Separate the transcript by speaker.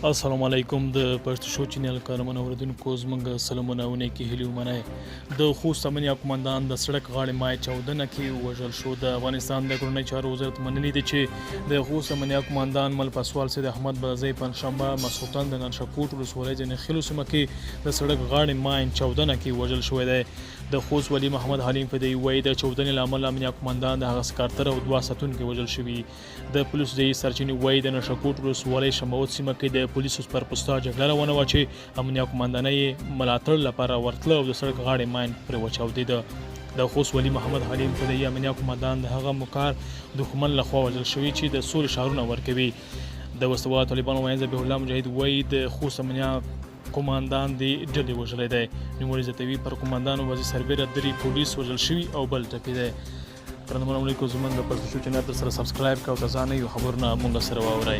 Speaker 1: السلام علیکم د پښتو شو چینل کارمن اوریدونکو زموږ سلامونه ونیکي هیلې ومنئ د خوست امنیه قومندان د سړک غاړې مای 14 کې وژل شو. د افغانستان د کورنۍ چارو وزارت منلي دی چې د خوست امنیه قومندان مل پاسوال سید احمد بازی پنځشنبه ماسخوتن د نرشکوټ ولسوالۍ ځینې خیلو سیمه کې د سړک غاړې مای 14 کې وژل شوی دی. د خوست ولی محمد حلیم فدی وایي د 14 له امله امنیه قومندان د هغه سکارتر او 2 ساتونکي وژل شوي. د پولیسو ځایي سرچینې وایي د نرشکوټ ولسوالۍ شموت سیمه کې د پولیسو پر پوسټا جګړه روانه وه چې امنیه قومندانه یې ملاتړ لپاره ورتله او د سړک غاړې ماین پرې وچاودېده. د خوست ولی محمد حلیم فدی امنیه قومندان د هغه مکار دښمن لخوا وژل شوي چې د سولې شعارونه ورکوي. د وسله طالبانو ویاند ذبیح الله مجاهد وایي د خوست امنیه قومندان د ډلې وژلی دی. نوموړي زیاتوي پر قومندان وزیر سربیره 3 پولیس وژل شوي او بل ټپي دی. درنو منونکو زموږ د پښتو چینل سره سبسکرایب کړئ او تازه نوي خبرونه موږ سره واورئ.